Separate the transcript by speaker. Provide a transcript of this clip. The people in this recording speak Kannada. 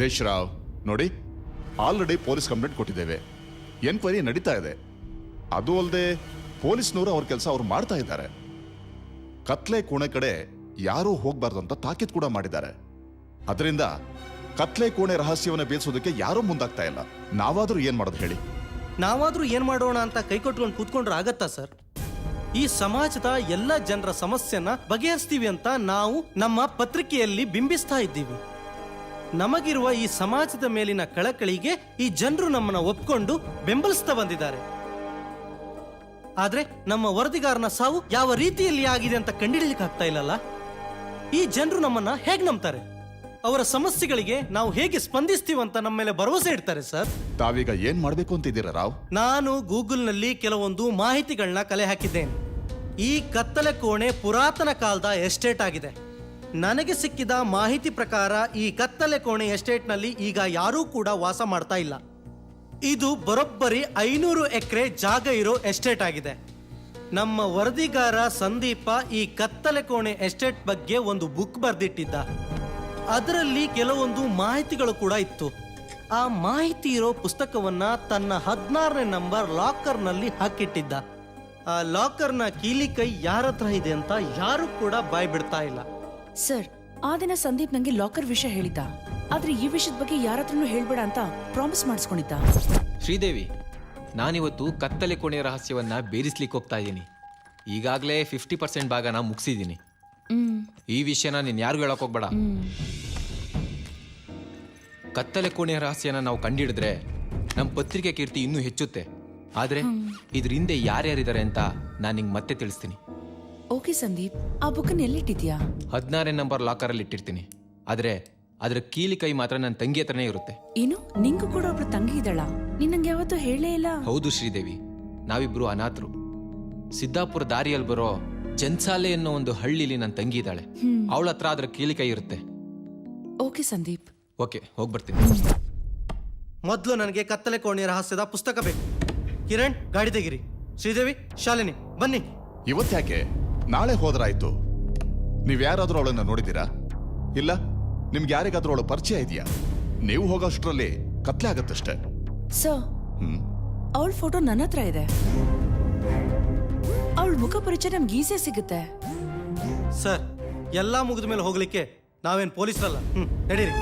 Speaker 1: ದೇಶರಾವ್ ನೋಡಿ, ಆಲ್ರೆಡಿ ಪೊಲೀಸ್ ಕಂಪ್ಲೇಂಟ್ ಕೊಟ್ಟಿದ್ದೇವೆ. ಎನ್ಕ್ವೈರಿ ನಡೀತಾ ಇದೆ. ಅದು ಅಲ್ಲದೆ ಪೊಲೀಸ್ನವರು ಅವ್ರ ಕೆಲಸ ಅವ್ರು ಮಾಡ್ತಾ ಇದ್ದಾರೆ. ಕತ್ಲೆ ಕೋಣೆ ಕಡೆ ಯಾರೂ ಹೋಗ್ಬಾರ್ದು ಅಂತ ತಾಕೀತ್ ಕೂಡ ಮಾಡಿದ್ದಾರೆ. ಅದರಿಂದ ಕತ್ಲೆ ಕೋಣೆ ರಹಸ್ಯವನ್ನು ಬೇಯಿಸೋದಕ್ಕೆ ಯಾರೂ ಮುಂದಾಗ್ತಾ ಇಲ್ಲ. ನಾವಾದ್ರೂ ಏನ್ ಮಾಡೋದು ಹೇಳಿ?
Speaker 2: ನಾವಾದ್ರೂ ಏನ್ ಮಾಡೋಣ ಅಂತ ಕೈ ಕೊಟ್ಕೊಂಡು ಕೂತ್ಕೊಂಡ್ರೆ ಆಗತ್ತಾ ಸರ್? ಈ ಸಮಾಜದ ಎಲ್ಲ ಜನರ ಸಮಸ್ಯೆನ ಬಗೆಹರಿಸ್ತೀವಿ ಅಂತ ನಾವು ನಮ್ಮ ಪತ್ರಿಕೆಯಲ್ಲಿ ಬಿಂಬಿಸ್ತಾ ಇದ್ದೀವಿ. ನಮಗಿರುವ ಈ ಸಮಾಜದ ಮೇಲಿನ ಕಳಕಳಿಗೆ ಈ ಜನರು ನಮ್ಮನ್ನ ಒಪ್ಕೊಂಡು ಬೆಂಬಲಿಸ್ತಾ ಬಂದಿದ್ದಾರೆ. ಆದ್ರೆ ನಮ್ಮ ವರದಿಗಾರನ ಸಾವು ಯಾವ ರೀತಿಯಲ್ಲಿ ಆಗಿದೆ ಅಂತ ಕಂಡುಹಿಡಿಯಲಿಕ್ಕೆ ಆಗ್ತಾ ಇಲ್ಲಲ್ಲ. ಈ ಜನರು ನಮ್ಮನ್ನ ಹೇಗೆ ನಂಬ್ತಾರೆ? ಅವರ ಸಮಸ್ಯೆಗಳಿಗೆ ನಾವು ಹೇಗೆ ಸ್ಪಂದಿಸ್ತೀವಂತ ನಮ್ಮ ಮೇಲೆ ಭರವಸೆ ಇಡ್ತಾರೆ ಸರ್?
Speaker 1: ತಾವೀಗ ಏನ್ ಮಾಡ್ಬೇಕು ಅಂತಿದ್ದೀರಾ ರಾವ್?
Speaker 2: ನಾನು ಗೂಗಲ್ನಲ್ಲಿ ಕೆಲವೊಂದು ಮಾಹಿತಿಗಳನ್ನ ಕಲೆ ಹಾಕಿದ್ದೇನೆ. ಈ ಕತ್ತಲೆ ಕೋಣೆ ಪುರಾತನ ಕಾಲದ ಎಸ್ಟೇಟ್ ಆಗಿದೆ. ನನಗೆ ಸಿಕ್ಕಿದ ಮಾಹಿತಿ ಪ್ರಕಾರ ಈ ಕತ್ತಲೆ ಕೋಣೆ ಎಸ್ಟೇಟ್ನಲ್ಲಿ ಈಗ ಯಾರೂ ಕೂಡ ವಾಸ ಮಾಡ್ತಾ ಇಲ್ಲ. ಇದು ಬರೋಬ್ಬರಿ 500 ಎಕರೆ ಜಾಗ ಇರೋ ಎಸ್ಟೇಟ್ ಆಗಿದೆ. ನಮ್ಮ ವರದಿಗಾರ ಸಂದೀಪ ಈ ಕತ್ತಲೆ ಕೋಣೆ ಎಸ್ಟೇಟ್ ಬಗ್ಗೆ ಒಂದು ಬುಕ್ ಬರೆದಿಟ್ಟಿದ್ದ. ಅದರಲ್ಲಿ ಕೆಲವೊಂದು ಮಾಹಿತಿಗಳು ಕೂಡ ಇತ್ತು. ಆ ಮಾಹಿತಿ ಇರೋ ಪುಸ್ತಕವನ್ನ ತನ್ನ 16ನೇ ನಂಬರ್ ಲಾಕರ್ನಲ್ಲಿ ಹಾಕಿಟ್ಟಿದ್ದ. ಆ ಲಾಕರ್ನ ಕೀಲಿ ಕೈ ಯಾರ ಹತ್ರ ಇದೆ ಅಂತ ಯಾರು ಕೂಡ ಬಾಯ್ ಬಿಡ್ತಾ ಇಲ್ಲ.
Speaker 3: ಸರ್, ಆ ದಿನ ಸಂದೀಪ್ ನಂಗೆ ಲಾಕರ್ ವಿಷಯ ಹೇಳಿದ್ದ. ಆದ್ರೆ ಈ ವಿಷಯದ ಬಗ್ಗೆ ಯಾರ ಹತ್ರನೂ ಹೇಳ್ಬೇಡ ಅಂತ ಪ್ರಾಮಿಸ್ ಮಾಡಿಸ್ಕೊಂಡಿದ್ದ.
Speaker 4: ಶ್ರೀದೇವಿ, ನಾನಿವತ್ತು ಕತ್ತಲೆ ಕೋಣೆಯ ರಹಸ್ಯವನ್ನ ಬೇರಿಸ್ಲಿಕ್ಕೆ ಹೋಗ್ತಾ ಇದ್ದೀನಿ. ಈಗಾಗಲೇ 50% ಭಾಗನ ಮುಗಿಸಿದ್ದೀನಿ. ಈ ವಿಷಯನ ನೀನು ಯಾರಿಗೂ ಹೇಳಕ್ ಹೋಗ್ಬೇಡ. ಕತ್ತಲೆ ಕೋಣೆಯ ರಹಸ್ಯನ ನಾವು ಕಂಡಿಡಿದ್ರೆ ನಮ್ಮ ಪತ್ರಿಕೆ ಕೀರ್ತಿ ಇನ್ನೂ ಹೆಚ್ಚುತ್ತೆ. ಆದ್ರೆ ಇದ್ರ ಹಿಂದೆ ಯಾರ್ಯಾರಿದ್ದಾರೆ ಅಂತ ನಾನು ನಿಂಗೆ ಮತ್ತೆ ತಿಳಿಸ್ತೀನಿ.
Speaker 3: ಓಕೆ ಸಂದೀಪ್, ಆ ಬುಕ್ಕನ್ನು ಎಲ್ಲಿಟ್ಟಿದ್ಯಾ?
Speaker 4: 16ನೇ ನಂಬರ್ ಲಾಕರಲ್ಲಿ ಇಟ್ಟಿರ್ತೀನಿ. ಆದ್ರೆ ಅದರ ಕೀಲಿ ಕೈ ಮಾತ್ರ ನನ್ನ ತಂಗಿ ಹತ್ರನೇ ಇರುತ್ತೆ.
Speaker 3: ಏನು, ನಿಂಗೂ ಕೂಡ ಒಬ್ಳು ತಂಗಿ ಇದ್ದಾಳ? ನಿನ್ನಂಗೆ ಯಾವತ್ತೂ ಹೇಳಲೇ ಇಲ್ಲ.
Speaker 4: ಹೌದು ಶ್ರೀದೇವಿ, ನಾವಿಬ್ರು ಅನಾಥರು. ಸಿದ್ದಾಪುರ ದಾರಿಯಲ್ಲಿ ಬರೋ ಜನ್ಸಾಲೆ ಅನ್ನೋ ಒಂದು ಹಳ್ಳಿಲಿ ನನ್ನ ತಂಗಿ ಇದ್ದಾಳೆ. ಅವಳ ಹತ್ರ ಅದರ ಕೀಲಿ ಕೈ ಇರುತ್ತೆ.
Speaker 3: ಓಕೆ ಸಂದೀಪ್.
Speaker 4: ಓಕೆ, ಹೋಗ್ಬರ್ತೀನಿ.
Speaker 2: ಮೊದಲು ನನಗೆ ಕತ್ತಲೆ ಕೋಣೆ ರಹಸ್ಯದ ಪುಸ್ತಕ ಬೇಕು. ಕಿರಣ್, ಗಾಡಿ ತೆಗಿರಿ. ಶ್ರೀದೇವಿ, ಶಾಲಿನಿ, ಬನ್ನಿ.
Speaker 1: ಇವತ್ತ್ಯಾಕೆ? ನಾಳೆ ಹೋದ್ರಾಯ್ತು. ನೀವ್ಯಾರಾದ್ರೂ ಅವಳನ್ನ ನೋಡಿದ್ದೀರಾ? ಇಲ್ಲ? ನಿಮ್ಗೆ ಯಾರಿಗಾದ್ರೂ ಅವಳ ಪರಿಚಯ ಇದೆಯಾ? ನೀವು ಹೋಗೋಷ್ಟರಲ್ಲಿ ಕತ್ಲೆ ಆಗತ್ತಷ್ಟೇ.
Speaker 3: ಸರ್, ಅವಳ ಫೋಟೋ ನನ್ನ ಹತ್ರ ಇದೆ. ಅವಳ ಮುಖ ಪರಿಚಯ ನಮ್ಗೆ ಈಸಿಯಾಗಿ ಸಿಗುತ್ತೆ.
Speaker 2: ಸರ್, ಎಲ್ಲಾ ಮುಗಿದ ಮೇಲೆ ಹೋಗ್ಲಿಕ್ಕೆ ನಾವೇನ್ ಪೊಲೀಸರಲ್ಲ. ನಡೀರಿ.